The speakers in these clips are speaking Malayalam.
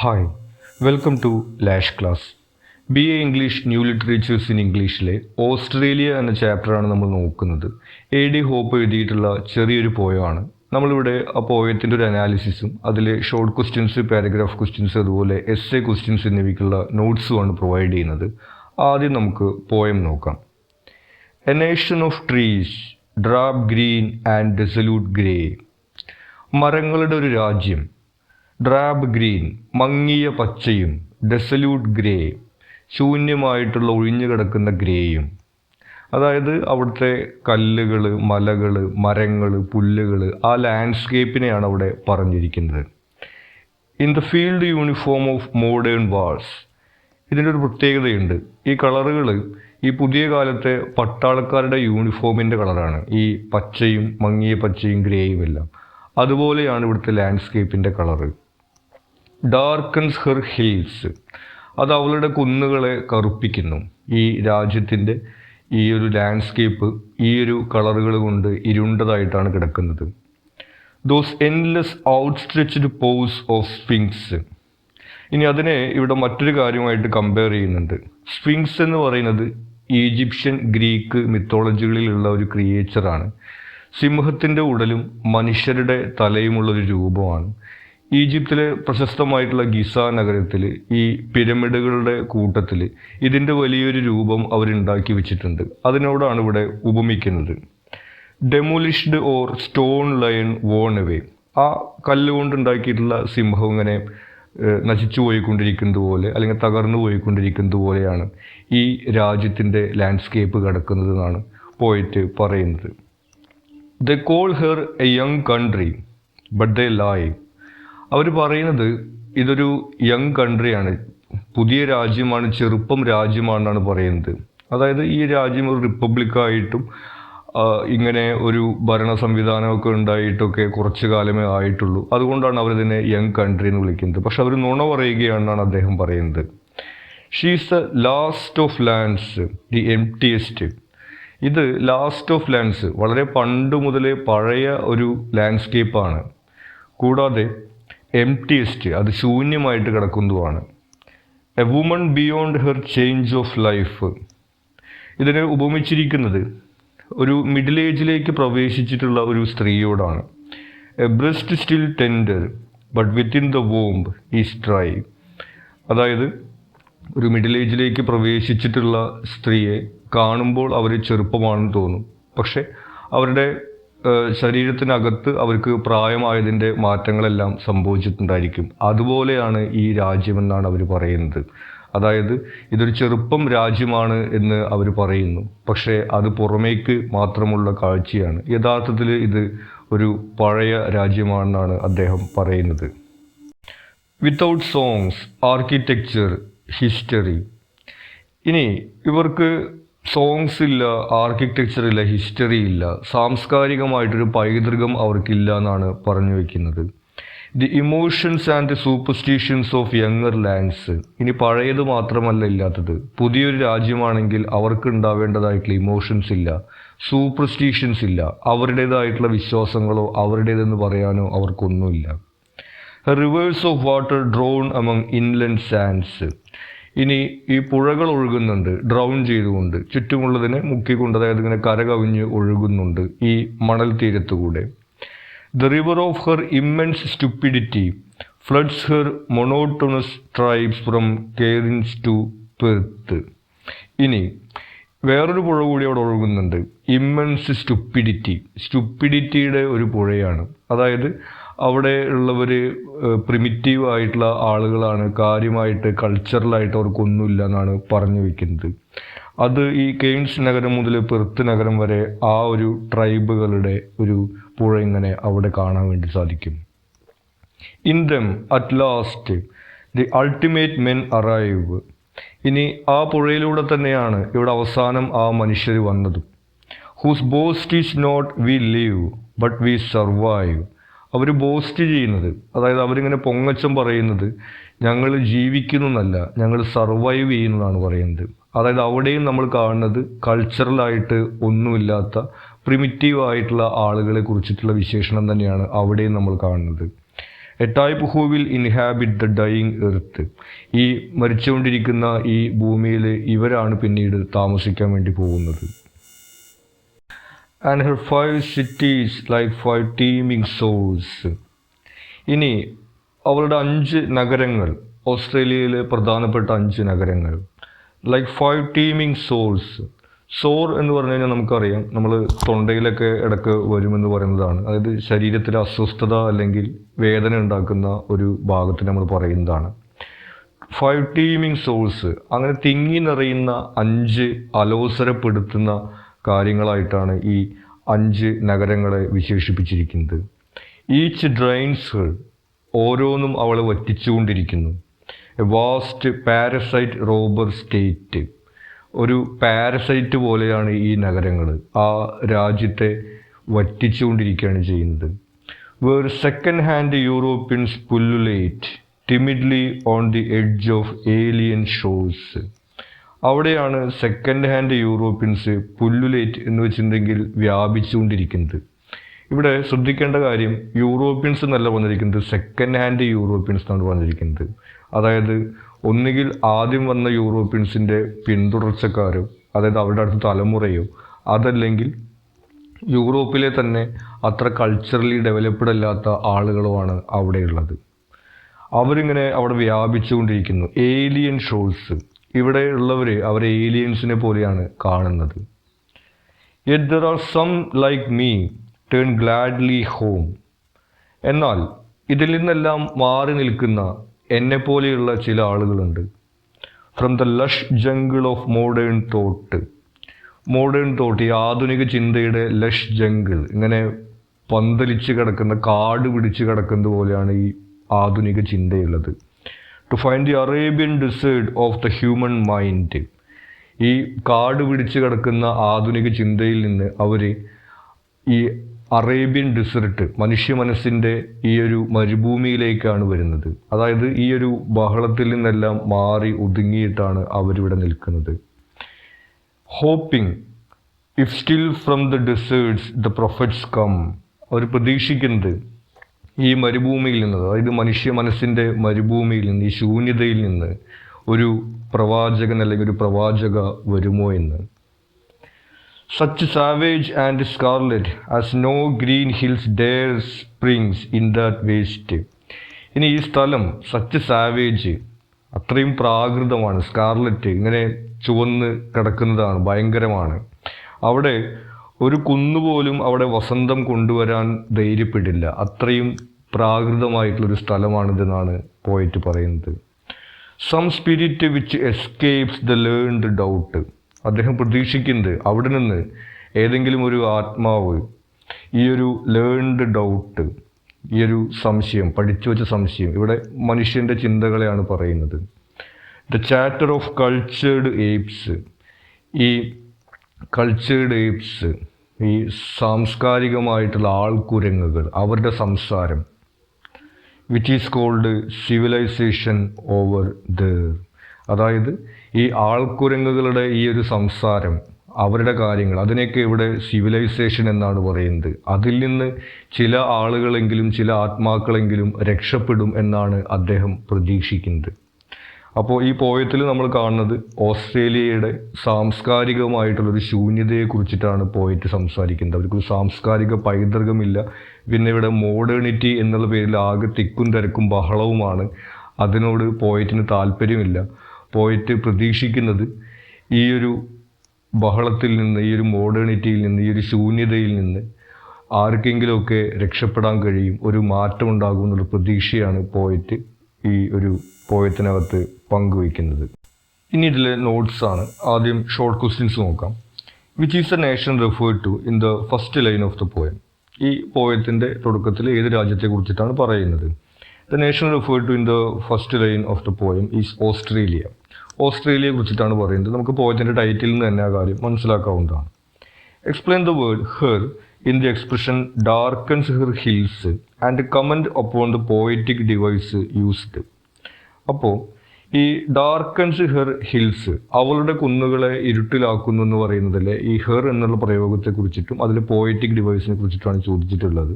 Hi welcome to Lash class. BA English new literatures in ഇംഗ്ലീഷിലെ ഓസ്ട്രേലിയ എന്ന ചാപ്റ്ററാണ് നമ്മൾ നോക്കുന്നത്. AD ഹോപ്പ് എഴുതിയിട്ടുള്ള ചെറിയൊരു പോയമാണ്. നമ്മളിവിടെ ആ പോയത്തിൻ്റെ ഒരു അനാലിസിസും അതിലെ ഷോർട്ട് ക്വസ്റ്റ്യൻസ്, പാരഗ്രാഫ് ക്വസ്റ്റ്യൻസ്, അതുപോലെ essay ക്വസ്റ്റ്യൻസ് എന്നിവയ്ക്കുള്ള നോട്ട്സുമാണ് പ്രൊവൈഡ് ചെയ്യുന്നത്. ആദ്യം നമുക്ക് പോയം നോക്കാം. A nation of trees, drab green and desolate grey. മരങ്ങളുടെ ഒരു രാജ്യം, ഡ്രാബ് ഗ്രീൻ മങ്ങിയ പച്ചയും, ഡെസലൂട്ട് ഗ്രേ ശൂന്യമായിട്ടുള്ള ഒഴിഞ്ഞു കിടക്കുന്ന ഗ്രേയും. അതായത് അവിടുത്തെ കല്ലുകൾ, മലകൾ, മരങ്ങൾ, പുല്ലുകൾ, ആ ലാൻഡ്സ്കേപ്പിനെയാണ് അവിടെ പറഞ്ഞിരിക്കുന്നത്. In the field uniform of modern walls. ഇതിൻ്റെ ഒരു പ്രത്യേകതയുണ്ട്. ഈ കളറുകൾ ഈ പുതിയ കാലത്തെ പട്ടാളക്കാരുടെ യൂണിഫോമിൻ്റെ കളറാണ്. ഈ പച്ചയും, മങ്ങിയ പച്ചയും, ഗ്രേയും എല്ലാം അതുപോലെയാണ് ഇവിടുത്തെ ലാൻഡ്സ്കേപ്പിൻ്റെ കളറ്. Darkens her hills. അത് അവളുടെ കുന്നുകളെ കറുപ്പിക്കുന്നു. ഈ രാജ്യത്തിൻ്റെ ഈ ഒരു ലാൻഡ്സ്കേപ്പ് ഈ ഒരു കളറുകൾ കൊണ്ട് ഇരുണ്ടതായിട്ടാണ് കിടക്കുന്നത്. Those endless outstretched paws of sphinx. ഇനി അതിനെ ഇവിടെ മറ്റൊരു കാര്യമായിട്ട് കമ്പയർ ചെയ്യുന്നുണ്ട്. സ്ഫിങ്സ് എന്ന് പറയുന്നത് ഈജിപ്ഷ്യൻ, ഗ്രീക്ക് മിത്തോളജികളിലുള്ള ഒരു ക്രിയേച്ചറാണ്. സിംഹത്തിൻ്റെ ഉടലും മനുഷ്യരുടെ തലയുമുള്ളൊരു രൂപമാണ്. ഈജിപ്തിലെ പ്രശസ്തമായിട്ടുള്ള ഗിസ നഗരത്തിൽ ഈ പിരമിഡുകളുടെ കൂട്ടത്തിൽ ഇതിൻ്റെ വലിയൊരു രൂപം അവരുണ്ടാക്കി വെച്ചിട്ടുണ്ട്. അതിനോടാണ് ഇവിടെ ഉപമിക്കുന്നത്. Demolished or stone lion worn away. ആ കല്ലുകൊണ്ടുണ്ടാക്കിയിട്ടുള്ള സിംഹം ഇങ്ങനെ നശിച്ചു പോയിക്കൊണ്ടിരിക്കുന്നത് പോലെ, അല്ലെങ്കിൽ തകർന്നു പോയിക്കൊണ്ടിരിക്കുന്നത് പോലെയാണ് ഈ രാജ്യത്തിൻ്റെ ലാൻഡ്സ്കേപ്പ് കിടക്കുന്നതെന്നാണ് പോയറ്റ് പറയുന്നത്. They call her a young country but they lie. അവർ പറയുന്നത് ഇതൊരു യങ് കൺട്രിയാണ്, പുതിയ രാജ്യമാണ്, ചെറുപ്പം രാജ്യമാണെന്നാണ് പറയുന്നത്. അതായത് ഈ രാജ്യം ഒരു റിപ്പബ്ലിക്കായിട്ടും ഇങ്ങനെ ഒരു ഭരണ സംവിധാനമൊക്കെ ഉണ്ടായിട്ടൊക്കെ കുറച്ച് കാലമേ ആയിട്ടുള്ളൂ. അതുകൊണ്ടാണ് അവരിതിനെ യങ് കൺട്രി എന്ന് വിളിക്കുന്നത്. പക്ഷെ അവർ നുണ പറയുകയാണെന്നാണ് അദ്ദേഹം പറയുന്നത്. She is the last of lands, the emptiest. ഇത് ലാസ്റ്റ് ഓഫ് ലാൻഡ്സ്, വളരെ പണ്ട് മുതലേ പഴയ ഒരു ലാൻഡ്സ്കേപ്പാണ്. കൂടാതെ എംപ്റ്റിയസ്റ്റ്, അത് ശൂന്യമായിട്ട് കിടക്കുന്നതുമാണ്. A woman beyond her change of life. ഇതിനെ ഉപമിച്ചിരിക്കുന്നത് ഒരു മിഡിൽ ഏജിലേക്ക് പ്രവേശിച്ചിട്ടുള്ള ഒരു സ്ത്രീയോടാണ്. A breast still tender but within the womb is dry. അതായത് ഒരു മിഡിൽ ഏജിലേക്ക് പ്രവേശിച്ചിട്ടുള്ള സ്ത്രീയെ കാണുമ്പോൾ അവർ ചെറുപ്പമാണെന്ന് തോന്നും, പക്ഷെ അവരുടെ ശരീരത്തിനകത്ത് അവർക്ക് പ്രായമായതിൻ്റെ മാറ്റങ്ങളെല്ലാം സംഭവിച്ചിട്ടുണ്ടായിരിക്കും. അതുപോലെയാണ് ഈ രാജ്യമെന്നാണ് അവർ പറയുന്നത്. അതായത് ഇതൊരു ചെറുപ്പം രാജ്യമാണ് എന്ന് അവർ പറയുന്നു, പക്ഷേ അത് പുറമേക്ക് മാത്രമുള്ള കാഴ്ചയാണ്. യഥാർത്ഥത്തിൽ ഇത് ഒരു പഴയ രാജ്യമാണെന്നാണ് അദ്ദേഹം പറയുന്നത്. Without songs, architecture, history. ഇനി ഇവർക്ക് സോങ്സ് ഇല്ല, ആർക്കിടെക്ചർ ഇല്ല, ഹിസ്റ്ററി ഇല്ല, സാംസ്കാരികമായിട്ടൊരു പൈതൃകം അവർക്കില്ല എന്നാണ് പറഞ്ഞു വയ്ക്കുന്നത്. The emotions and the superstitions of younger lands. ഇനി പഴയത് മാത്രമല്ല ഇല്ലാത്തത്, പുതിയൊരു രാജ്യമാണെങ്കിൽ അവർക്ക് ഉണ്ടാവേണ്ടതായിട്ടുള്ള ഇമോഷൻസ് ഇല്ല, സൂപ്പർസ്റ്റിഷ്യൻസ് ഇല്ല, അവരുടേതായിട്ടുള്ള വിശ്വാസങ്ങളോ അവരുടേതെന്ന് പറയാനോ അവർക്കൊന്നുമില്ല. Rivers of water drown among inland sands. ഇനി ഈ പുഴകൾ ഒഴുകുന്നുണ്ട് ഡ്രൗൺ ചെയ്തുകൊണ്ട്, ചുറ്റുമുള്ളതിനെ മുക്കിക്കൊണ്ട്, അതായത് ഇങ്ങനെ കരകവിഞ്ഞ് ഒഴുകുന്നുണ്ട് ഈ മണൽ തീരത്തുകൂടെ. The river of her immense stupidity floods her monotonous tribes from Cairns to Perth. ഇനി വേറൊരു പുഴ കൂടി അവിടെ ഒഴുകുന്നുണ്ട്, ഇമ്മെൻസ് സ്റ്റുപ്പിഡിറ്റി. സ്റ്റുപ്പിഡിറ്റിയുടെ ഒരു പുഴയാണ്. അതായത് അവിടെ ഉള്ളവർ പ്രിമിറ്റീവ് ആയിട്ടുള്ള ആളുകളാണ്, കാര്യമായിട്ട് കൾച്ചറലായിട്ട് അവർക്കൊന്നുമില്ല എന്നാണ് പറഞ്ഞു വയ്ക്കുന്നത്. അത് ഈ കെയ്ൻസ് നഗരം മുതൽ പെർത്ത് നഗരം വരെ ആ ഒരു ട്രൈബുകളുടെ ഒരു പുഴ ഇങ്ങനെ അവിടെ കാണാൻ വേണ്ടി സാധിക്കും. In them at last the ultimate men arrive. ഇനി ആ പുഴയിലൂടെ തന്നെയാണ് ഇവിടെ അവസാനം ആ മനുഷ്യർ വന്നതും. Whose boast is not we live but we survive. അവർ ബോസ്റ്റ് ചെയ്യുന്നത്, അതായത് അവരിങ്ങനെ പൊങ്ങച്ചം പറയുന്നത് ഞങ്ങൾ ജീവിക്കുന്നല്ല, ഞങ്ങൾ സർവൈവ് ചെയ്യുന്നതാണ് പറയുന്നത്. അതായത് അവിടെയും നമ്മൾ കാണുന്നത് കൾച്ചറലായിട്ട് ഒന്നുമില്ലാത്ത പ്രിമിറ്റീവ് ആയിട്ടുള്ള ആളുകളെ കുറിച്ചിട്ടുള്ള വിശേഷണം തന്നെയാണ് അവിടെയും നമ്മൾ കാണുന്നത്. A type who will inhabit the dying earth. ഈ മരിച്ചുകൊണ്ടിരിക്കുന്ന ഈ ഭൂമിയിൽ ഇവരാണ് പിന്നീട് താമസിക്കാൻ വേണ്ടി പോകുന്നത്. And her 5 cities like 5 teeming souls. ഇനി അവളുടെ 5 നഗരങ്ങൾ, ഓസ്ട്രേലിയയിലെ പ്രധാനപ്പെട്ട 5 നഗരങ്ങൾ, ലൈക്ക് 5 teeming souls. സോർ എന്ന് പറഞ്ഞു കഴിഞ്ഞാൽ നമുക്കറിയാം, നമ്മൾ തൊണ്ടയിലൊക്കെ ഇടയ്ക്ക് വരുമെന്ന് പറയുന്നതാണ്. അതായത് ശരീരത്തിലെ അസ്വസ്ഥത അല്ലെങ്കിൽ വേദന ഉണ്ടാക്കുന്ന ഒരു ഭാഗത്തിന് നമ്മൾ പറയുന്നതാണ് 5 teeming souls. അങ്ങനെ തിങ്ങി നിറയുന്ന 5 അലോസരപ്പെടുത്തുന്ന കാര്യങ്ങളായിട്ടാണ് ഈ 5 നഗരങ്ങളെ വിശേഷിപ്പിച്ചിരിക്കുന്നത്. ഈച്ച് ഡ്രെയിൻസ് ഹെർ, ഓരോന്നും അവളെ വറ്റിച്ചുകൊണ്ടിരിക്കുന്നു. A vast parasite robber state, ഒരു പാരസൈറ്റ് പോലെയാണ് ഈ നഗരങ്ങൾ, ആ രാജ്യത്തെ വറ്റിച്ചുകൊണ്ടിരിക്കുകയാണ് ചെയ്യുന്നത്. Where second hand Europeans pullulate timidly on the edge of alien ഷോസ്. അവിടെയാണ് സെക്കൻഡ് ഹാൻഡ് യൂറോപ്യൻസ് പുല്ലുലേറ്റ് എന്ന് വെച്ചിട്ടുണ്ടെങ്കിൽ വ്യാപിച്ചുകൊണ്ടിരിക്കുന്നത്. ഇവിടെ ശ്രദ്ധിക്കേണ്ട കാര്യം, യൂറോപ്യൻസ് എന്നല്ല പറഞ്ഞിരിക്കുന്നത്, സെക്കൻഡ് ഹാൻഡ് യൂറോപ്യൻസ് എന്നാണ് പറഞ്ഞിരിക്കുന്നത്. അതായത് ഒന്നുകിൽ ആദ്യം വന്ന യൂറോപ്യൻസിൻ്റെ പിന്തുടർച്ചക്കാരോ, അതായത് അവരുടെ അടുത്ത തലമുറയോ, അതല്ലെങ്കിൽ യൂറോപ്പിലെ തന്നെ അത്ര കൾച്ചറലി ഡെവലപ്ഡ് അല്ലാത്ത ആളുകളോ ആണ് അവിടെയുള്ളത്. അവരിങ്ങനെ അവിടെ വ്യാപിച്ചുകൊണ്ടിരിക്കുന്നു. ഏലിയൻ ഷോൾസ്, ഇവിടെ ഉള്ളവർ അവരെ ഏലിയൻസിനെ പോലെയാണ് കാണുന്നത്. Yet there are some like me turn gladly home. എന്നാൽ ഇതിൽ നിന്നെല്ലാം മാറി നിൽക്കുന്ന എന്നെപ്പോലെയുള്ള ചില ആളുകളുണ്ട്. From the lush jungle of modern thought. Modern thought, ഈ ആധുനിക ചിന്തയുടെ ലഷ് ജംഗിൾ, ഇങ്ങനെ പന്തലിച്ച് കിടക്കുന്ന, കാട് പിടിച്ച് കിടക്കുന്നത് പോലെയാണ് ഈ ആധുനിക ചിന്തയുള്ളത്. To find the Arabian desert of the human mind. ഈ കാട് പിടിച്ച് കിടക്കുന്ന ആധുനിക ചിന്തയിൽ നിന്ന് അവർ ഈ അറേബ്യൻ ഡിസേർട്ട്, മനുഷ്യ മനസ്സിൻ്റെ ഈ ഒരു മരുഭൂമിയിലേക്കാണ് വരുന്നത്. അതായത് ഈ ഒരു ബഹളത്തിൽ നിന്നെല്ലാം മാറി ഒതുങ്ങിയിട്ടാണ് അവരിവിടെ നിൽക്കുന്നത്. Hoping if still from the deserts the prophets come. അവർ പ്രതീക്ഷിക്കുന്നത് ഈ മരുഭൂമിയിൽ നിന്ന്, അതായത് മനുഷ്യ മനസ്സിൻ്റെ മരുഭൂമിയിൽ നിന്ന്, ഈ ശൂന്യതയിൽ നിന്ന് ഒരു പ്രവാചകൻ അല്ലെങ്കിൽ ഒരു പ്രവാചക വരുമോ എന്ന്. Such savage and scarlet as no green hills dare springs in that waste. ഇനി ഈ സ്ഥലം സച്ച് സാവേജ്, അത്രയും പ്രാകൃതമാണ്. സ്കാർലറ്റ്, ഇങ്ങനെ ചുവന്ന് കിടക്കുന്നതാണ്, ഭയങ്കരമാണ്. അവിടെ ഒരു കുന്നുപോലും അവിടെ വസന്തം കൊണ്ടുവരാൻ ധൈര്യപ്പെടില്ല. അത്രയും പ്രാകൃതമായിട്ടുള്ളൊരു സ്ഥലമാണിതെന്നാണ് പോയിട്ട് പറയുന്നത്. Some spirit which escapes the learned doubt. അദ്ദേഹം പ്രതീക്ഷിക്കുന്നത് അവിടെ നിന്ന് ഏതെങ്കിലും ഒരു ആത്മാവ് ഈ ഒരു ലേൺഡ് ഡൗട്ട്, ഈ ഒരു സംശയം, പഠിച്ചു വെച്ച സംശയം, ഇവിടെ മനുഷ്യൻ്റെ ചിന്തകളെയാണ് പറയുന്നത്. The chatter of cultured apes. ഈ കൾച്ചേർഡ് ഏപ്സ്, ഈ സാംസ്കാരികമായിട്ടുള്ള ആൾക്കുരങ്ങുകൾ, അവരുടെ സംസാരം. Which is called civilization over there. അതായത് ഈ ആൾക്കുരങ്ങുകളുടെ ഈ ഒരു സംസാരം, അവരുടെ കാര്യങ്ങൾ, അതിനെയൊക്കെ ഇവിടെ സിവിലൈസേഷൻ എന്നാണ് പറയുന്നത്. അതിൽ നിന്ന് ചില ആളുകളെങ്കിലും ചില ആത്മാക്കളെങ്കിലും രക്ഷപ്പെടും എന്നാണ് അദ്ദേഹം പ്രതീക്ഷിക്കുന്നത്. അപ്പോൾ ഈ പോയത്തിൽ നമ്മൾ കാണുന്നത് ഓസ്ട്രേലിയയുടെ സാംസ്കാരികമായിട്ടുള്ളൊരു ശൂന്യതയെക്കുറിച്ചിട്ടാണ് പോയിട്ട് സംസാരിക്കുന്നത്. അവർക്കൊരു സാംസ്കാരിക പൈതൃകമില്ല. പിന്നെ ഇവിടെ മോഡേണിറ്റി എന്നുള്ള പേരിൽ ആകെ തിക്കും തിരക്കും ബഹളവുമാണ്. അതിനോട് പോയിറ്റിന് താല്പര്യമില്ല. പോയിട്ട് പ്രതീക്ഷിക്കുന്നത് ഈ ഒരു ബഹളത്തിൽ നിന്ന്, ഈ ഒരു മോഡേണിറ്റിയിൽ നിന്ന്, ഈ ഒരു ശൂന്യതയിൽ നിന്ന് ആർക്കെങ്കിലുമൊക്കെ രക്ഷപ്പെടാൻ കഴിയും, ഒരു മാറ്റം ഉണ്ടാകും എന്നുള്ള പ്രതീക്ഷയാണ് പോയിട്ട് ഈ ഒരു പോയത്തിനകത്ത് പങ്കുവയ്ക്കുന്നത്. ഇനി ഇതിലെ നോട്ട്സാണ്. ആദ്യം ഷോർട്ട് ക്വസ്റ്റ്യൻസ് നോക്കാം. Which is the nation referred to in the first line of the poem. ഈ പോയത്തിൻ്റെ തുടക്കത്തിൽ ഏത് രാജ്യത്തെക്കുറിച്ചിട്ടാണ് പറയുന്നത്? The nation referred to in the first line of the poem is Australia. ഓസ്ട്രേലിയയെ കുറിച്ചിട്ടാണ് പറയുന്നത്. നമുക്ക് പോയത്തിൻ്റെ ടൈറ്റിൽ നിന്ന് തന്നെ ആ കാര്യം മനസ്സിലാക്കാവുന്നതാണ്. Explain the word her in the expression darkens her hills and comment upon the poetic device used. അപ്പോൾ ഈ ഡാർക്കൻസ് ഹെർ ഹിൽസ്, അവളുടെ കുന്നുകളെ ഇരുട്ടിലാക്കുന്നു എന്ന് പറയുന്നതിലെ ഈ ഹെർ എന്നുള്ള പ്രയോഗത്തെ കുറിച്ചിട്ടും അതിൽ പോയറ്റിക് ഡിവൈസിനെ കുറിച്ചിട്ടാണ് ചോദിച്ചിട്ടുള്ളത്.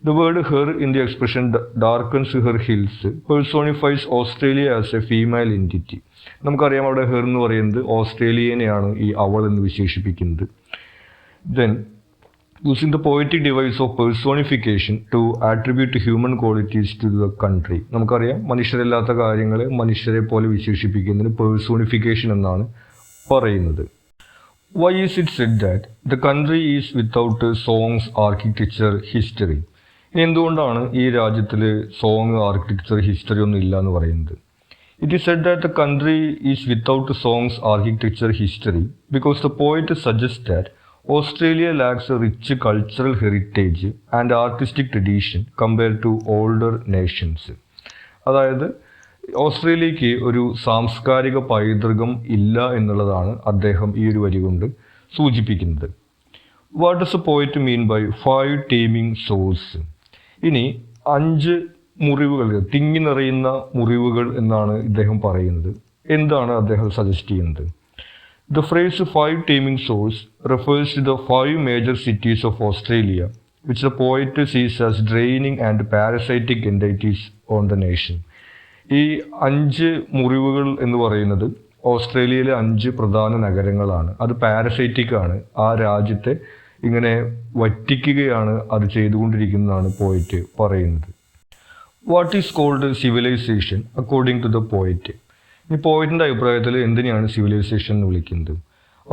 The word her in the expression darkens her hills personifies Australia as a female entity. നമുക്കറിയാം അവിടെ ഹെർ എന്ന് പറയുന്നത് ഓസ്ട്രേലിയനെയാണ് ഈ അവൾ എന്ന് വിശേഷിപ്പിക്കുന്നത്. Then using the poetic device of personification to attribute human qualities to the country. നമുക്കറിയാം മനുഷ്യരല്ലാത്ത കാര്യങ്ങളെ മനുഷ്യരെ പോലെ വിശേഷിപ്പിക്കുന്നതിന് പേഴ്സോണിഫിക്കേഷൻ എന്നാണ് പറയുന്നത്. Why is it said that the country is without songs, architecture, history? എന്തുകൊണ്ടാണ് ഈ രാജ്യത്തിൽ സോങ്, ആർക്കിടെക്ചർ, ഹിസ്റ്ററി ഒന്നും ഇല്ല എന്ന് പറയുന്നത്? It is said that the country is without songs, architecture, history because the poet suggests that Australia lacks a rich cultural heritage and artistic tradition compared to older nations. അതായത് ഓസ്ട്രേലിയക്ക് ഒരു സാംസ്കാരിക പൈതൃകം ഇല്ല എന്നുള്ളതാണ് അദ്ദേഹം ഈ ഒരു വരി കൊണ്ട് സൂചിപ്പിക്കുന്നത്. What does a poet mean by 5 teeming souls? ഇനി 5 മുറിവുകൾ, തിങ്ങി നിറയുന്ന മുറിവുകൾ എന്നാണ് ഇദ്ദേഹം പറയുന്നത്. എന്താണ് അദ്ദേഹം സജസ്റ്റ് ചെയ്യുന്നത്? The phrase 5 teeming souls refers to the 5 major cities of Australia, which the poet sees as draining and parasitic entities on the nation. ഈ 5 മുറിവുകൾ എന്ന് പറയുന്നത് ഓസ്ട്രേലിയയിലെ 5 പ്രധാന നഗരങ്ങളാണ്. അത് പാരസൈറ്റിക് ആണ്, ആ രാജ്യത്തെ ഇങ്ങനെ വറ്റിക്കുകയാണ് അത് ചെയ്തുകൊണ്ടിരിക്കുന്നതാണ് പോയിറ്റ് പറയുന്നത്. What is called civilisation according to the poet? ഈ പോയിറ്റിൻ്റെ അഭിപ്രായത്തിൽ എന്തിനെയാണ് സിവിലൈസേഷൻ എന്ന് വിളിക്കുന്നത്?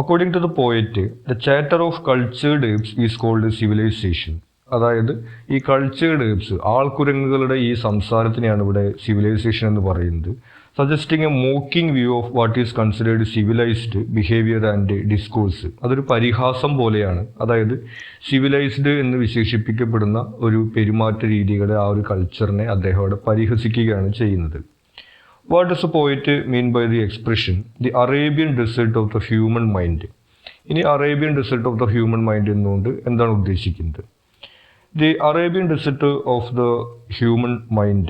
According to the poet, the chatter of cultured apes is called civilisation. അതായത് ഈ കൾച്ചേർഡ് ഏപ്സ്, ആൾക്കുരങ്ങുകളുടെ ഈ സംസാരത്തിനെയാണ് ഇവിടെ സിവിലൈസേഷൻ എന്ന് പറയുന്നത്. Suggesting A mocking view of what is considered civilised behaviour and discourse. അതൊരു പരിഹാസം പോലെയാണ്. അതായത് സിവിലൈസ്ഡ് എന്ന് വിശേഷിപ്പിക്കപ്പെടുന്ന ഒരു പെരുമാറ്റ രീതികളെ, ആ ഒരു കൾച്ചറിനെ അദ്ദേഹം അവിടെ പരിഹസിക്കുകയാണ് ചെയ്യുന്നത്. What does a poet mean by the expression the Arabian desert of the human mind? ഇനി Arabian desert of the human mind എന്നുകൊണ്ട് എന്താണ് ഉദ്ദേശിക്കുന്നത്? The Arabian desert of the human mind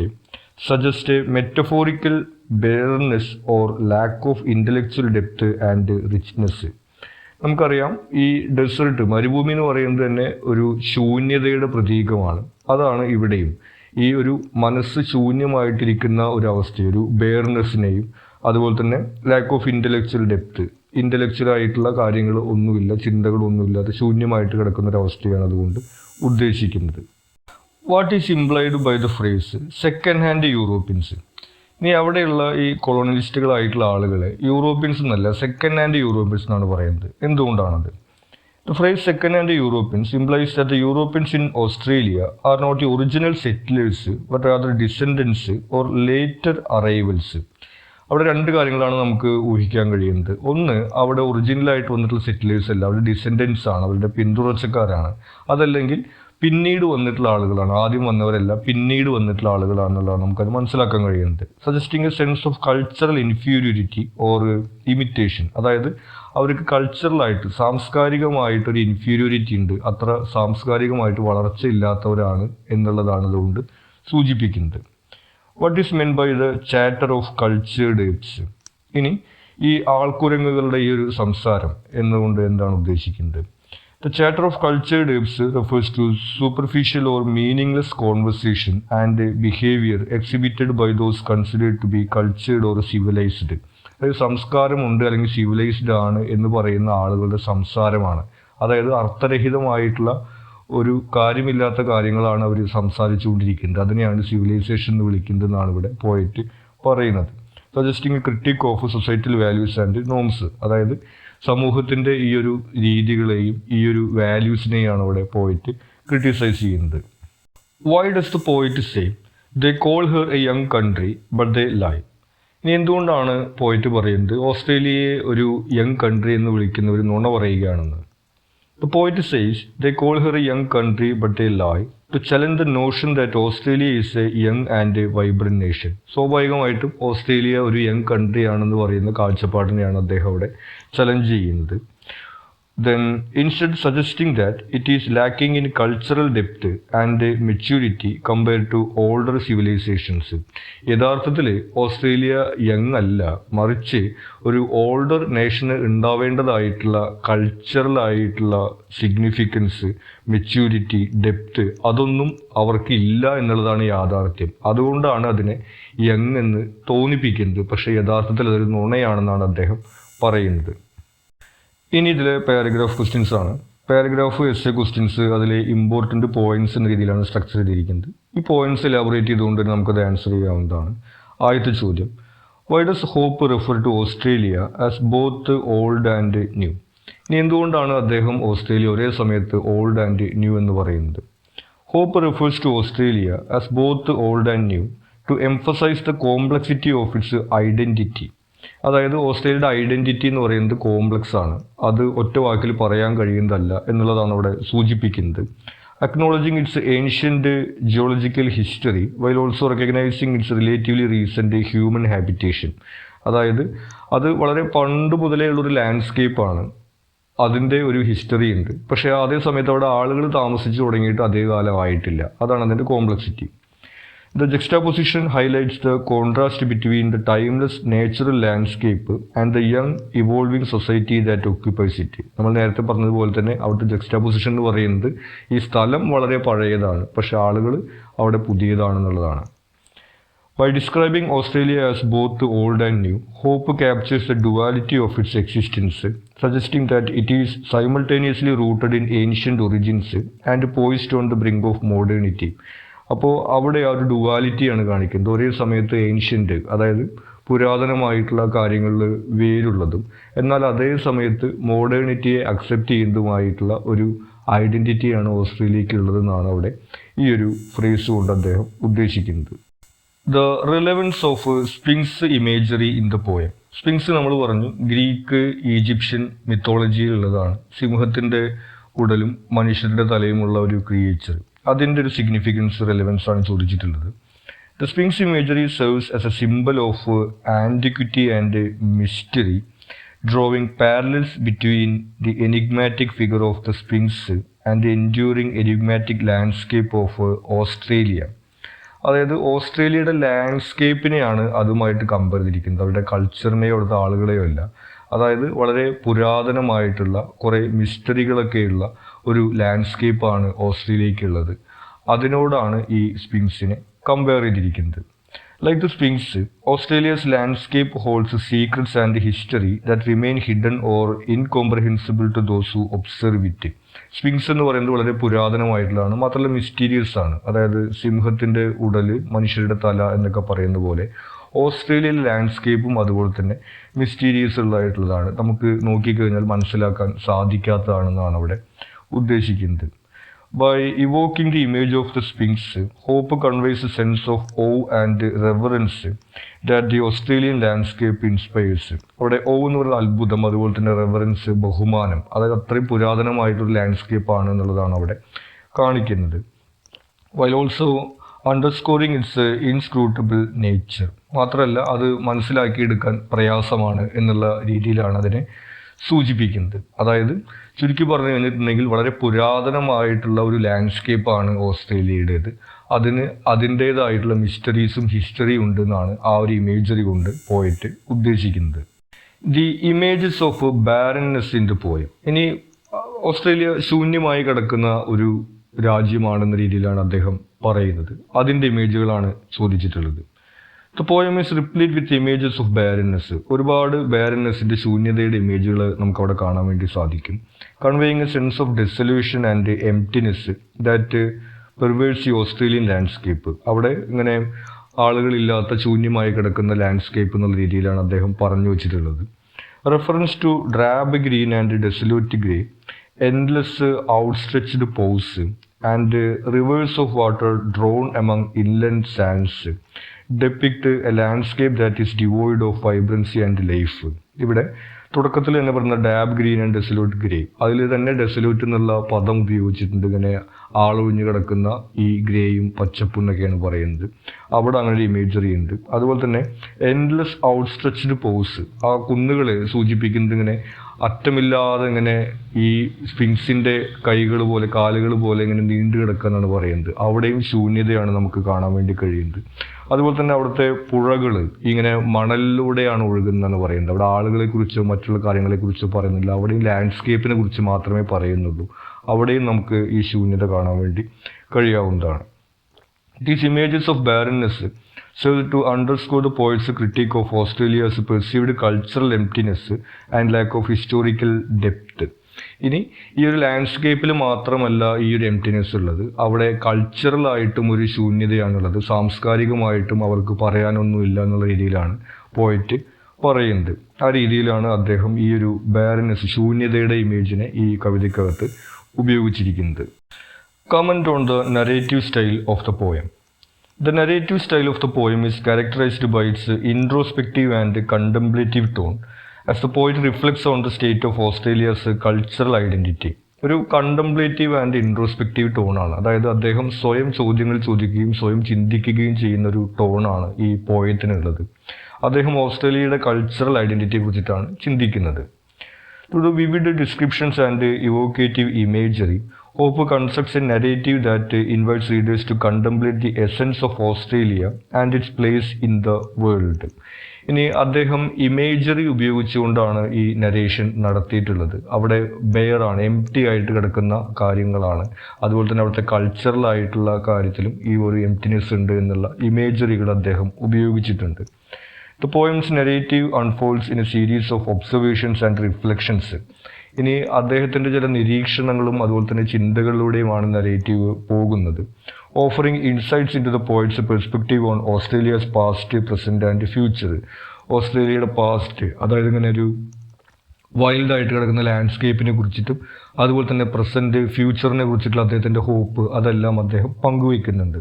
suggests a metaphorical barrenness or lack of intellectual depth and richness. നമുക്കറിയാം ഈ ഡെസേർട്ട്, മരുഭൂമി എന്ന് പറയുന്നത് തന്നെ ഒരു ശൂന്യതയുടെ പ്രതീകമാണ്. അതാണ് ഇവിടെയും ഈ ഒരു മനസ്സ് ശൂന്യമായിട്ടിരിക്കുന്ന ഒരു അവസ്ഥ, ഒരു ബെയർനെസ്സിനെയും അതുപോലെ തന്നെ lack of intellectual depth, intellectual ആയിട്ടുള്ള കാര്യങ്ങൾ ഒന്നുമില്ല, ചിന്തകളൊന്നുമില്ലാതെ ശൂന്യമായിട്ട് കിടക്കുന്ന ഒരു അവസ്ഥയാണ് അതുകൊണ്ട് ഉദ്ദേശിക്കുന്നത്. What is implied by the phrase second hand Europeans? ഇനി അവിടെയുള്ള ഈ കൊളോണിലിസ്റ്റുകളായിട്ടുള്ള ആളുകളെ യൂറോപ്യൻസ് എന്നല്ല, സെക്കൻഡ് ഹാൻഡ് യൂറോപ്യൻസ് എന്നാണ് പറയുന്നത്. എന്തുകൊണ്ടാണത്? The phrase second hand Europeans implies that the Europeans in Australia are not the original settlers but rather descendants or later arrivals. അവിടെ 2 കാര്യങ്ങളാണ് നമുക്ക് ഊഹിക്കാൻ കഴിയുന്നത്. ഒന്ന്, അവിടെ ഒറിജിനലായിട്ട് വന്നിട്ടുള്ള സെറ്റിലേഴ്സ് അല്ല, അവരുടെ ഡിസെൻഡൻസ് ആണ്, അവരുടെ പിന്തുടർച്ചക്കാരാണ്. അതല്ലെങ്കിൽ പിന്നീട് വന്നിട്ടുള്ള ആളുകളാണ്, ആദ്യം വന്നവരല്ല, പിന്നീട് വന്നിട്ടുള്ള ആളുകളാണെന്നുള്ളതാണ് നമുക്കത് മനസ്സിലാക്കാൻ കഴിയുന്നത്. Suggesting A sense of cultural inferiority or imitation. അതായത് അവർക്ക് കൾച്ചറലായിട്ട്, സാംസ്കാരികമായിട്ടൊരു ഇൻഫീരിയോറിറ്റി ഉണ്ട്, അത്ര സാംസ്കാരികമായിട്ട് വളർച്ച ഇല്ലാത്തവരാണ് എന്നുള്ളതാണ് അതുകൊണ്ട് സൂചിപ്പിക്കുന്നത്. What is meant by the chatter of cultured apes? ഇനി ഈ ആൾക്കുരങ്ങുകളുടെ ഈ ഒരു സംസാരം എന്നുകൊണ്ട് എന്താണ് ഉദ്ദേശിക്കുന്നത്? The chatter of cultured apes refers to superficial or meaningless conversation and behavior exhibited by those considered to be cultured or civilized. അതായത് സംസ്കാരമുണ്ട് അല്ലെങ്കിൽ സിവിലൈസ്ഡ് ആണ് എന്ന് പറയുന്ന ആളുകളുടെ സംസാരമാണ്. അതായത് അർത്ഥരഹിതമായിട്ടുള്ള ഒരു കാര്യമില്ലാത്ത കാര്യങ്ങളാണ് അവർ സംസാരിച്ചുകൊണ്ടിരിക്കുന്നത്. അതിനെയാണ് സിവിലൈസേഷൻ എന്ന് വിളിക്കുന്നതെന്നാണ് ഇവിടെ പോയിട്ട് പറയുന്നത്. Suggesting a critique of societal values and norms. അതായത് സമൂഹത്തിൻ്റെ ഈ ഒരു രീതികളെയും ഈ ഒരു വാല്യൂസിനെയാണ് അവിടെ പോയിട്ട് ക്രിട്ടിസൈസ് ചെയ്യുന്നത്. Why does the poet say they call her a young country but they lie? ഇനി എന്തുകൊണ്ടാണ് പോയിറ്റ് പറയുന്നത് ഓസ്ട്രേലിയയെ ഒരു യങ് കൺട്രി എന്ന് വിളിക്കുന്നവർ നുണ പറയുകയാണെന്ന്? The poet says they call her a young country but they lie to challenge the notion that Australia is a young and a vibrant nation. സ്വാഭാവികമായിട്ടും ഓസ്ട്രേലിയ ഒരു യങ് കൺട്രി ആണെന്ന് പറയുന്ന കാഴ്ചപ്പാടിനെയാണ് അദ്ദേഹം അവിടെ ചലഞ്ച് ചെയ്യുന്നത്. then instead suggesting that it is lacking in cultural depth and maturity compared to older civilizations. യഥാർത്ഥത്തിൽ ഓസ്ട്രേലിയ യങ് അല്ല, മറിച്ച് ഒരു ഓൾഡർ നേഷന് ഉണ്ടാവേണ്ടതായിട്ടുള്ള കൾച്ചറൽ ആയിട്ടുള്ള സിഗ്നിഫിക്കൻസ്, മെച്യൂരിറ്റി, ഡെപ്ത് അതൊന്നും അവർക്ക് ഇല്ല എന്നുള്ളതാണ് യാഥാർത്ഥ്യം. അതുകൊണ്ടാണ് അതിനെ യങ് എന്ന് തോന്നിപ്പിക്കുന്നത്. പക്ഷേ യഥാർത്ഥത്തിൽ അതൊരു നുണയാണെന്നാണ് അദ്ദേഹം പറയുന്നത്. ഇനി ഇതിലെ പാരഗ്രാഫ് ക്വസ്റ്റ്യൻസ് ആണ്. പാരഗ്രാഫ് എസ് എ ക്വസ്റ്റ്യൻസ് അതിലെ ഇമ്പോർട്ടൻറ്റ് പോയിന്റ്സ് എന്ന രീതിയിലാണ് സ്ട്രക്ചർ ചെയ്തിരിക്കുന്നത്. ഈ പോയിന്റ്സ് എലാബറേറ്റ് ചെയ്തുകൊണ്ട് തന്നെ നമുക്കത് ആൻസർ ചെയ്യാവുന്നതാണ്. ആദ്യത്തെ ചോദ്യം, why does Hope refer to Australia as both old and new? ഇനി എന്തുകൊണ്ടാണ് അദ്ദേഹം ഓസ്ട്രേലിയ ഒരേ സമയത്ത് ഓൾഡ് ആൻഡ് ന്യൂ എന്ന് പറയുന്നത്? Hope refers to Australia as both old and new to emphasise the complexity of its identity. അതായത് ഓസ്ട്രേലിയയുടെ ഐഡൻറ്റിറ്റി എന്ന് പറയുന്നത് കോംപ്ലക്സ് ആണ്, അത് ഒറ്റ വാക്കിൽ പറയാൻ കഴിയുന്നതല്ല എന്നുള്ളതാണ് അവിടെ സൂചിപ്പിക്കുന്നത്. Acknowledging it's ancient geological history while also recognising it's relatively recent human habitation. അതായത് അത് വളരെ പണ്ട് മുതലേ ഉള്ളൊരു ലാൻഡ്സ്കേപ്പാണ്, അതിൻ്റെ ഒരു ഹിസ്റ്ററി ഉണ്ട്. പക്ഷേ അതേ സമയത്ത് അവിടെ ആളുകൾ താമസിച്ച് തുടങ്ങിയിട്ട് അതേ കാലമായിട്ടില്ല. അതാണ് അതിൻ്റെ complexity. The juxtaposition highlights the contrast between the timeless natural landscape and the young evolving society that occupies it. നമ്മൾ നേരത്തെ പറഞ്ഞതുപോലെ തന്നെ അവിടുത്തെ ജക്സ്റ്റാപൊസിഷൻ എന്ന് പറയുന്നത് ഈ സ്ഥലം വളരെ പഴയതാണ്, പക്ഷെ ആളുകൾ അവിടെ പുതിയതാണെന്നുള്ളതാണ്. By describing Australia as both old and new, Hope captures the duality of its existence, suggesting that it is simultaneously rooted in ancient origins and poised on the brink of modernity. അപ്പോൾ അവിടെ ആ ഒരു ഡുവാലിറ്റിയാണ് കാണിക്കുന്നത്. ഒരേ സമയത്ത് ഏൻഷ്യൻ്റ്, അതായത് പുരാതനമായിട്ടുള്ള കാര്യങ്ങളിൽ വേരുള്ളതും എന്നാൽ അതേ സമയത്ത് മോഡേണിറ്റിയെ അക്സെപ്റ്റ് ചെയ്യുന്നതുമായിട്ടുള്ള ഒരു ഐഡൻറ്റിറ്റിയാണ് ഓസ്ട്രേലിയക്കുള്ളതെന്നാണ് അവിടെ ഈ ഒരു ഫ്രേസ് കൊണ്ട് അദ്ദേഹം ഉദ്ദേശിക്കുന്നത്. The relevance of sphinx imagery in the poem. Sphinx നമ്മൾ പറഞ്ഞു ഗ്രീക്ക്, ഈജിപ്ഷ്യൻ മിത്തോളജിയിലുള്ളതാണ്. സിംഹത്തിൻ്റെ ഉടലും മനുഷ്യരുടെ തലയുമുള്ള ഒരു ക്രിയേച്ചർ. അതിൻ്റെ ഒരു സിഗ്നിഫിക്കൻസ്, റെലവൻസ് ആണ് ചോദിച്ചിട്ടുള്ളത്. The sphinx imagery serves as a symbol of antiquity and mystery, drawing parallels between the enigmatic figure of the sphinx and the enduring enigmatic landscape of Australia. അതായത് ഓസ്ട്രേലിയയുടെ ലാൻഡ്സ്കേപ്പിനെയാണ് അതുമായിട്ട് കമ്പയർ ചെയ്തിരിക്കുന്നത്, അവരുടെ കൾച്ചറിനെയോ അവിടുത്തെ ആളുകളെയോ അല്ല. അതായത് വളരെ പുരാതനമായിട്ടുള്ള കുറേ മിസ്റ്ററികളൊക്കെയുള്ള ഒരു ലാൻഡ്സ്കേപ്പാണ് ഓസ്ട്രേലിയക്കുള്ളത്. അതിനോടാണ് ഈ സ്ഫിങ്സിനെ കമ്പയർ ചെയ്തിരിക്കുന്നത്. Like the sphinx, Australia's landscape holds secrets and history that remain hidden or incomprehensible to those who observe it. Sphinx എന്ന് പറയുന്നത് വളരെ പുരാതനമായിട്ടുള്ളതാണ്, മാത്രമല്ല മിസ്റ്റീരിയസ് ആണ്. അതായത് സിംഹത്തിൻ്റെ ഉടല്, മനുഷ്യരുടെ തല എന്നൊക്കെ പറയുന്ന പോലെ ഓസ്ട്രേലിയയിലെ ലാൻഡ്സ്കേപ്പും അതുപോലെ തന്നെ മിസ്റ്റീരിയസ് ഉള്ളതായിട്ടുള്ളതാണ്. നമുക്ക് നോക്കിക്കഴിഞ്ഞാൽ മനസ്സിലാക്കാൻ സാധിക്കാത്തതാണെന്നാണ് അവിടെ ഉദ്ദേശിക്കുന്നത്. By evoking the image of the Sphinx, Hope conveys a sense of awe and reverence that the Australian landscape inspires. അവിടെ ഓ എന്ന് പറയുന്ന അത്ഭുതം, അതുപോലെ തന്നെ റെവറൻസ്, ബഹുമാനം, അതായത് അത്രയും പുരാതനമായിട്ടൊരു ലാൻഡ്സ്കേപ്പ് ആണ് എന്നുള്ളതാണ് അവിടെ കാണിക്കുന്നത്. While also underscoring its inscrutable nature. മാത്രമല്ല അത് മനസ്സിലാക്കിയെടുക്കാൻ പ്രയാസമാണ് എന്നുള്ള രീതിയിലാണ് അതിനെ സൂചിപ്പിക്കുന്നത്. അതായത് ചുരുക്കി പറഞ്ഞു കഴിഞ്ഞിട്ടുണ്ടെങ്കിൽ വളരെ പുരാതനമായിട്ടുള്ള ഒരു ലാൻഡ്സ്കേപ്പാണ് ഓസ്ട്രേലിയയുടേത്. അതിന് അതിൻ്റേതായിട്ടുള്ള മിസ്റ്ററീസും ഹിസ്റ്ററിയും ഉണ്ടെന്നാണ് ആ ഒരു ഇമേജറി കൊണ്ട് പോയിട്ട് ഉദ്ദേശിക്കുന്നത്. The images of ബാരൻനെസ് in the poem. ഇനി ഓസ്ട്രേലിയ ശൂന്യമായി കിടക്കുന്ന ഒരു രാജ്യമാണെന്ന രീതിയിലാണ് അദ്ദേഹം പറയുന്നത്. അതിൻ്റെ ഇമേജുകളാണ് ചോദിച്ചിട്ടുള്ളത്. The poem is replete with images of barrenness. ഒരുപാട് ബാരൻനെസ്സിൻ്റെ, ശൂന്യതയുടെ ഇമേജുകൾ നമുക്കവിടെ കാണാൻ വേണ്ടി സാധിക്കും. Conveying a sense of desolation and emptiness that pervades the Australian landscape. അവിടെ ഇങ്ങനെ ആളുകളില്ലാത്ത ശൂന്യമായി കിടക്കുന്ന ലാൻഡ്സ്കേപ്പ് എന്നുള്ള രീതിയിലാണ് അദ്ദേഹം പറഞ്ഞു വെച്ചിട്ടുള്ളത്. Reference to drab green and desolate grey, endless outstretched paws and rivers of water drown among inland sands depict a landscape that is devoid of vibrancy and life. ഇവിടെ തുടക്കത്തിൽ തന്നെ പറഞ്ഞ dab green and desolate grey, അതിൽ തന്നെ ഡെസൊല്യൂട്ട് എന്നുള്ള പദം ഉപയോഗിച്ചിട്ടുണ്ട്. ഇങ്ങനെ ആളൊഴിഞ്ഞ് കിടക്കുന്ന ഈ ഗ്രേയും പച്ചപ്പും എന്നൊക്കെയാണ് പറയുന്നത്. അവിടെ അങ്ങനെ ഒരു ഇമേജറി ഉണ്ട്. അതുപോലെ തന്നെ എൻഡ്ലെസ് ഔട്ട്സ്ട്രെച്ച്ഡ് പോസ്, ആ കുന്നുകളെ സൂചിപ്പിക്കുന്നത് ഇങ്ങനെ അറ്റമില്ലാതെ ഇങ്ങനെ ഈ സ്ഫിങ്സിന്റെ കൈകൾ പോലെ കാലുകൾ പോലെ ഇങ്ങനെ നീണ്ടു കിടക്കുകയെന്നാണ് പറയുന്നത്. അവിടെയും ശൂന്യതയാണ് നമുക്ക് കാണാൻ വേണ്ടി കഴിയുന്നത്. അതുപോലെ തന്നെ അവിടുത്തെ പുഴകൾ ഇങ്ങനെ മണലിലൂടെയാണ് ഒഴുകുന്നതെന്ന് പറയുന്നത്. അവിടെ ആളുകളെ കുറിച്ചോ മറ്റുള്ള കാര്യങ്ങളെ കുറിച്ചോ പറയുന്നില്ല. അവിടെയും ലാൻഡ്സ്കേപ്പിനെ കുറിച്ച് മാത്രമേ പറയുന്നുള്ളൂ. അവിടെയും നമുക്ക് ഈ ശൂന്യത കാണാൻ വേണ്ടി കഴിയാവുന്നതാണ്. These images of barrenness serve to underscore the poet's critique of Australia's perceived cultural emptiness and lack of historical depth. ഇനി ഈ ഒരു ലാൻഡ്സ്കേപ്പിൽ മാത്രമല്ല ഈ ഒരു എംപ്റ്റിനെസ് ഉള്ളത്, അവിടെ കൾച്ചറലായിട്ടും ഒരു ശൂന്യതയാണുള്ളത്. സാംസ്കാരികമായിട്ടും അവർക്ക് പറയാനൊന്നുമില്ല എന്നുള്ള രീതിയിലാണ് പോയറ്റ് പറയുന്നത്. ആ രീതിയിലാണ് അദ്ദേഹം ഈ ഒരു ബാരനെസ്, ശൂന്യതയുടെ ഇമേജിനെ ഈ കവിതയ്ക്കകത്ത് ഉപയോഗിച്ചിരിക്കുന്നത്. Comment on the narrative style of the poem. The narrative style of the poem is characterized by its introspective and contemplative tone, as the poet reflects on the state of Australia's cultural identity. ഒരു കണ്ടംപ്ലേറ്റീവ് ആൻഡ് ഇൻട്രോസ്പെക്റ്റീവ് ടോണാണ്. അതായത് അദ്ദേഹം സ്വയം ചോദ്യങ്ങൾ ചോദിക്കുകയും സ്വയം ചിന്തിക്കുകയും ചെയ്യുന്ന ഒരു ടോണാണ് ഈ പോയത്തിനുള്ളത്. അദ്ദേഹം ഓസ്ട്രേലിയയുടെ കൾച്ചറൽ ഐഡന്റിറ്റിയെ കുറിച്ചിട്ടാണ് ചിന്തിക്കുന്നത്. Through the vivid descriptions and evocative imagery, Hope constructs a narrative that invites readers to contemplate the essence of Australia and its place in the world. ഇനി അദ്ദേഹം ഇമേജറി ഉപയോഗിച്ചുകൊണ്ടാണ് ഈ നരേഷൻ നടത്തിയിട്ടുള്ളത്. അവിടെ ബെയറാണ്, എംപ്റ്റി ആയിട്ട് കിടക്കുന്ന കാര്യങ്ങളാണ്. അതുപോലെ തന്നെ അവിടുത്തെ കൾച്ചറൽ ആയിട്ടുള്ള കാര്യത്തിലും ഈ ഒരു എംപ്റ്റിനെസ് ഉണ്ട് എന്നുള്ള ഇമേജറികൾ അദ്ദേഹം ഉപയോഗിച്ചിട്ടുണ്ട്. The poem's narrative unfolds in a series of observations and reflections. ഇനി അദ്ദേഹത്തിൻ്റെ ചില നിരീക്ഷണങ്ങളും അതുപോലെ തന്നെ ചിന്തകളിലൂടെയുമാണ് നരേറ്റീവ് പോകുന്നത്. Offering insights into the poet's perspective on Australia's past, present and future. ഓസ്ട്രേലിയയുടെ പാസ്റ്റ്, അതായത് ഇങ്ങനെ ഒരു വൈൽഡായിട്ട് കിടക്കുന്ന ലാൻഡ്സ്കേപ്പിനെ കുറിച്ചിട്ടും അതുപോലെ തന്നെ പ്രസൻറ്റ്, ഫ്യൂച്ചറിനെ കുറിച്ചിട്ടുള്ള അദ്ദേഹത്തിൻ്റെ ഹോപ്പ്, അതെല്ലാം അദ്ദേഹം പങ്കുവയ്ക്കുന്നുണ്ട്.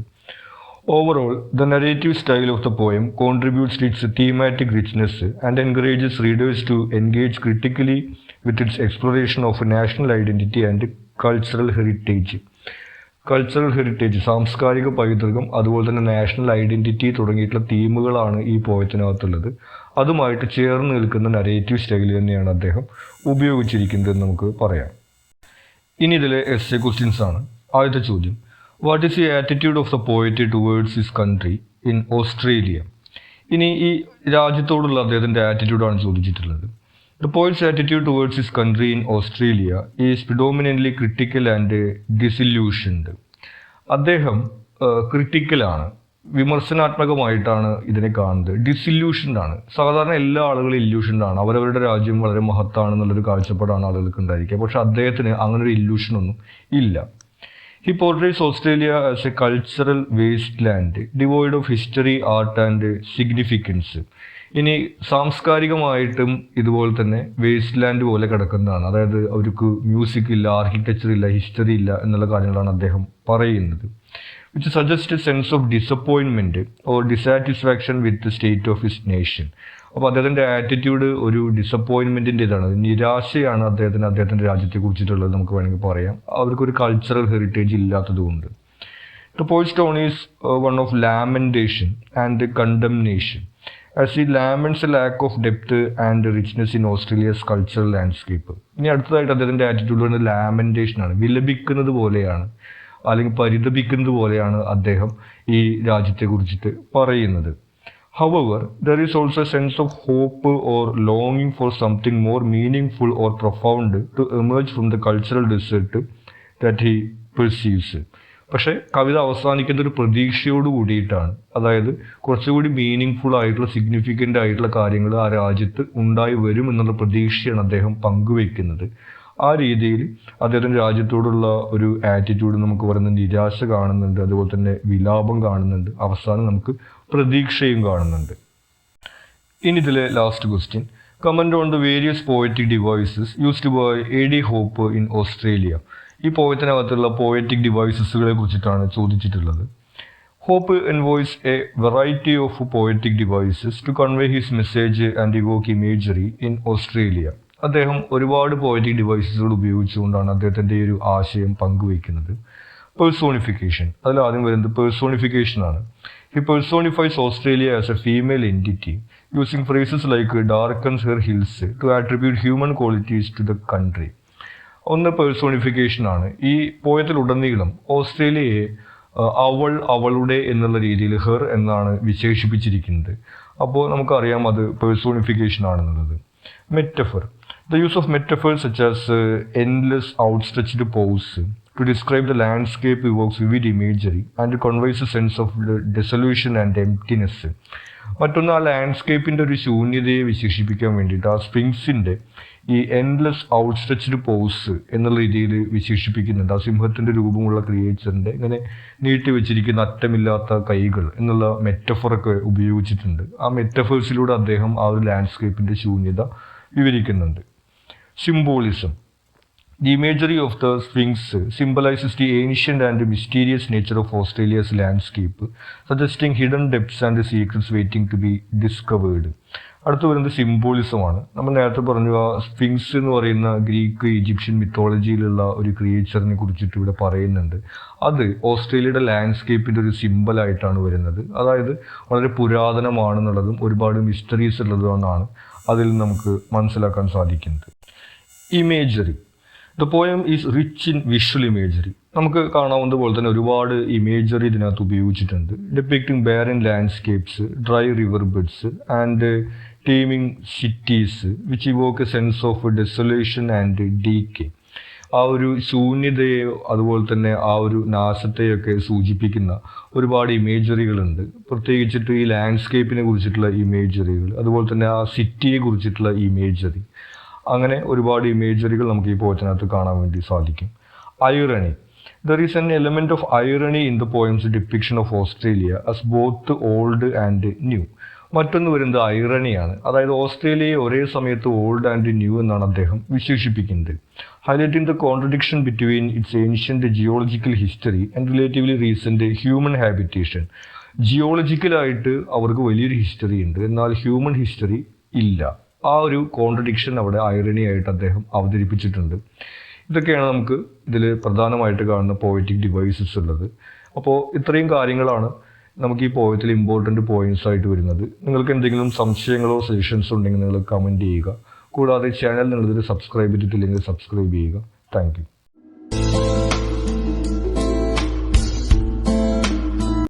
Overall, the narrative style of the poem contributes to its thematic richness and encourages readers to engage critically with its exploration of national identity and cultural heritage. സാംസ്കാരിക പൈതൃകം, അതുപോലെ തന്നെ നാഷണൽ ഐഡന്റിറ്റി തുടങ്ങിയിട്ടുള്ള തീമുകളാണ് ഈ പോയത്തിനകത്തുള്ളത്. അതുമായിട്ട് ചേർന്ന് നിൽക്കുന്ന നരേറ്റീവ് സ്റ്റൈൽ തന്നെയാണ് അദ്ദേഹം ഉപയോഗിച്ചിരിക്കുന്നതെന്ന് നമുക്ക് പറയാം. ഇനി ഇതിലെ എസ്സേ ക്വസ്റ്റ്യൻസ് ആണ്. ആദ്യത്തെ ചോദ്യം, what is the attitude of the poet towards his country in Australia? ഇനി ഈ രാജ്യത്തോടുള്ള അദ്ദേഹത്തിൻ്റെ ആറ്റിറ്റ്യൂഡാണ് ചോദിച്ചിട്ടുള്ളത്. The poet's attitude towards his country in Australia is predominantly critical and disillusioned. അദ്ദേഹം ക്രിട്ടിക്കലാണ്, വിമർശനാത്മകമായിട്ടാണ് ഇതിനെ കാണുന്നത്. ഡിസില്യൂഷൻഡ് ആണ്. സാധാരണ എല്ലാ ആളുകളും ഇല്യൂഷൻഡ് ആണ്. അവരവരുടെ രാജ്യം വളരെ മഹത്താണെന്നുള്ളൊരു കാഴ്ചപ്പാടാണ് ആളുകൾക്ക് ഉണ്ടായിരിക്കുക. പക്ഷെ അദ്ദേഹത്തിന് അങ്ങനെ ഒരു ഇല്യൂഷനൊന്നും ഇല്ല. He portrays Australia as a cultural wasteland devoid of history, art and significance. ഇനി സാംസ്കാരികമായിട്ടും ഇതുപോലെ തന്നെ വേസ്റ്റ് ലാൻഡ് പോലെ കിടക്കുന്നതാണ്. അതായത് അവർക്ക് മ്യൂസിക് ഇല്ല, ആർക്കിടെക്ചർ ഇല്ല, ഹിസ്റ്ററി ഇല്ല എന്നുള്ള കാര്യങ്ങളാണ് അദ്ദേഹം പറയുന്നത്. Which suggest A sense of disappointment or dissatisfaction with state of his nation. അപ്പോൾ അദ്ദേഹത്തിൻ്റെ ആറ്റിറ്റ്യൂഡ് ഒരു ഡിസപ്പോയിൻമെൻറ്റിൻ്റെതാണ്, നിരാശയാണ് അദ്ദേഹത്തിൻ്റെ രാജ്യത്തെ കുറിച്ചിട്ടുള്ളത് നമുക്ക് വേണമെങ്കിൽ പറയാം. അവർക്കൊരു കൾച്ചറൽ ഹെറിറ്റേജ് ഇല്ലാത്തതുകൊണ്ട്. The poet's tone is one of lamentation and condemnation, as he laments a lack of depth and richness in Australia's cultural landscape. ഇനി അടുത്തതായിട്ട് അദ്ദേഹത്തിൻ്റെ ആറ്റിറ്റ്യൂഡ് പറയുന്നത് ലാമെൻറ്റേഷനാണ്. വിലപിക്കുന്നത് പോലെയാണ്, അല്ലെങ്കിൽ പരിതപിക്കുന്നത് പോലെയാണ് അദ്ദേഹം ഈ രാജ്യത്തെ കുറിച്ചിട്ട് പറയുന്നത്. However, there is also a sense of hope or longing for something more meaningful or profound to emerge from the cultural desert that he perceives. പക്ഷേ കവിത അവസാനിക്കുന്ന ഒരു പ്രതീക്ഷയോട് കൂടിയിട്ടാണ്. അതായത് കുറച്ചുകൂടി മീനിങ് ഫുൾ ആയിട്ടുള്ള, സിഗ്നിഫിക്കൻ്റ് ആയിട്ടുള്ള കാര്യങ്ങൾ ആ രാജ്യത്ത് ഉണ്ടായി വരും എന്നുള്ള പ്രതീക്ഷയാണ് അദ്ദേഹം പങ്കുവയ്ക്കുന്നത്. ആ രീതിയിൽ അദ്ദേഹത്തിൻ്റെ രാജ്യത്തോടുള്ള ഒരു ആറ്റിറ്റ്യൂഡ് നമുക്ക് പറയുന്ന നിരാശ കാണുന്നുണ്ട്, അതുപോലെ തന്നെ വിലാപം കാണുന്നുണ്ട്, അവസാനം നമുക്ക് പ്രതീക്ഷയും കാണുന്നുണ്ട്. ഇനി ഇതിലെ last question, comment on the various poetic devices used by A.D. Hope in Australia. ഈ പോയത്തിനകത്തുള്ള പോയറ്റിക് ഡിവൈസസുകളെ കുറിച്ചിട്ടാണ് ചോദിച്ചിട്ടുള്ളത്. Hope employs a variety of poetic devices to convey his message and evoke imagery in Australia. അദ്ദേഹം ഒരുപാട് പോയറ്റിക് ഡിവൈസസുകൾ ഉപയോഗിച്ചുകൊണ്ടാണ് അദ്ദേഹത്തിൻ്റെ ഈ ഒരു ആശയം പങ്കുവയ്ക്കുന്നത്. പേഴ്സോണിഫിക്കേഷൻ. അതിൽ ആദ്യം വരുന്നത് പേഴ്സോണിഫിക്കേഷൻ ആണ്. He personifies Australia as a female entity using phrases like darkens her hills to attribute human qualities to the country. ഒന്ന് പേഴ്സോണിഫിക്കേഷൻ ആണ്. ഈ പോയത്തിലുടനീളം ഓസ്ട്രേലിയയെ അവൾ, അവളുടെ എന്നുള്ള രീതിയിൽ ഹെർ എന്നാണ് വിശേഷിപ്പിച്ചിരിക്കുന്നത്. അപ്പോൾ നമുക്കറിയാം അത് പേഴ്സോണിഫിക്കേഷൻ ആണെന്നുള്ളത്. Metaphor. The use of metaphors such as endless outstretched paws to describe the landscape evokes vivid imagery and conveys a sense of desolation and emptiness. മറ്റൊന്ന്, ആ ലാൻഡ്സ്കേപ്പിൻ്റെ ഒരു ശൂന്യതയെ വിശേഷിപ്പിക്കാൻ വേണ്ടിയിട്ട് ആ സ്ഫിങ്സിൻ്റെ ഈ എൻഡ്ലെസ് ഔട്ട്സ്ട്രെച്ച്ഡ് പോസ് എന്നുള്ള രീതിയിൽ വിശേഷിപ്പിക്കുന്നുണ്ട്. ആ സിംഹത്തിൻ്റെ രൂപമുള്ള ക്രിയേച്ചറിൻ്റെ ഇങ്ങനെ നീട്ടി വെച്ചിരിക്കുന്ന അറ്റമില്ലാത്ത കൈകൾ എന്നുള്ള മെറ്റഫറൊക്കെ ഉപയോഗിച്ചിട്ടുണ്ട്. ആ മെറ്റഫേഴ്സിലൂടെ അദ്ദേഹം ആ ഒരു ലാൻഡ്സ്കേപ്പിൻ്റെ ശൂന്യത വിവരിക്കുന്നുണ്ട്. Symbolism. The imagery of the Sphinx symbolizes the ancient and mysterious nature of Australia's landscape, suggesting hidden depths and secrets waiting to be discovered. അടുത്ത് വരുന്നത് സിംബോളിസമാണ്. നമ്മൾ നേരത്തെ പറഞ്ഞു ആ സ്ഫിങ്സ് എന്ന് പറയുന്ന ഗ്രീക്ക് ഈജിപ്ഷ്യൻ മിത്തോളജിയിലുള്ള ഒരു ക്രിയേച്ചറിനെ കുറിച്ചിട്ട് ഇവിടെ പറയുന്നുണ്ട്. അത് ഓസ്ട്രേലിയയുടെ ലാൻഡ്സ്കേപ്പിൻ്റെ ഒരു സിംബലായിട്ടാണ് വരുന്നത്. അതായത് വളരെ പുരാതനമാണെന്നുള്ളതും ഒരുപാട് മിസ്റ്ററീസ് ഉള്ളതുകൊണ്ടാണ് അതിൽ നമുക്ക് മനസ്സിലാക്കാൻ സാധിക്കുന്നത്. Imagery. The poem is rich in visual imagery. നമുക്ക് കാണാവുന്ന പോലെ തന്നെ ഒരുപാട് ഇമേജറി ഇതിനകത്ത് ഉപയോഗിച്ചിട്ടുണ്ട്. Depicting barren landscapes, dry river beds and teeming cities which evoke a sense of desolation and decay. ആ ഒരു ശൂന്യതയെ അതുപോലെ തന്നെ ആ ഒരു നാശത്തെയൊക്കെ സൂചിപ്പിക്കുന്ന ഒരുപാട് ഇമേജറികളുണ്ട്. പ്രത്യേകിച്ചിട്ട് ഈ ലാൻഡ്സ്കേപ്പിനെ കുറിച്ചിട്ടുള്ള ഇമേജറികൾ, അതുപോലെ തന്നെ ആ സിറ്റിയെ കുറിച്ചിട്ടുള്ള ഇമേജറി, അങ്ങനെ ഒരുപാട് ഇമേജറികൾ നമുക്ക് ഈ പോയത്തിനകത്ത് കാണാൻ വേണ്ടി സാധിക്കും. Irony. There is an element of irony in the poem's depiction of Australia as both old and new. മറ്റൊന്ന് വരുന്നത് ഐറണിയാണ്. അതായത് ഓസ്ട്രേലിയയെ ഒരേ സമയത്ത് ഓൾഡ് ആൻഡ് ന്യൂ എന്നാണ് അദ്ദേഹം വിശേഷിപ്പിക്കുന്നത്. Highlighting the contradiction between its ancient geological history and relatively recent human habitation. ജിയോളജിക്കലായിട്ട് അവർക്ക് വലിയൊരു ഹിസ്റ്ററി ഉണ്ട്, എന്നാൽ ഹ്യൂമൻ ഹിസ്റ്ററി ഇല്ല. ആ ഒരു കോൺട്രഡിക്ഷൻ അവിടെ ഐറണി ആയിട്ട് അദ്ദേഹം അവതരിപ്പിച്ചിട്ടുണ്ട്. ഇതൊക്കെയാണ് നമുക്ക് ഇതിൽ പ്രധാനമായിട്ട് കാണുന്ന പോയറ്റിക് ഡിവൈസസ് ഉള്ളത്. അപ്പോൾ ഇത്രയും കാര്യങ്ങളാണ് നമുക്ക് ഈ പോയത്തിൽ ഇമ്പോർട്ടൻറ്റ് പോയിന്റ്സ് ആയിട്ട് വരുന്നത്. നിങ്ങൾക്ക് എന്തെങ്കിലും സംശയങ്ങളോ സജഷൻസോ ഉണ്ടെങ്കിൽ നിങ്ങൾ കമൻറ്റ് ചെയ്യുക. കൂടാതെ ചാനൽ നിങ്ങളിതിൽ സബ്സ്ക്രൈബ് ചെയ്തിട്ടില്ലെങ്കിൽ സബ്സ്ക്രൈബ് ചെയ്യുക. Thank you.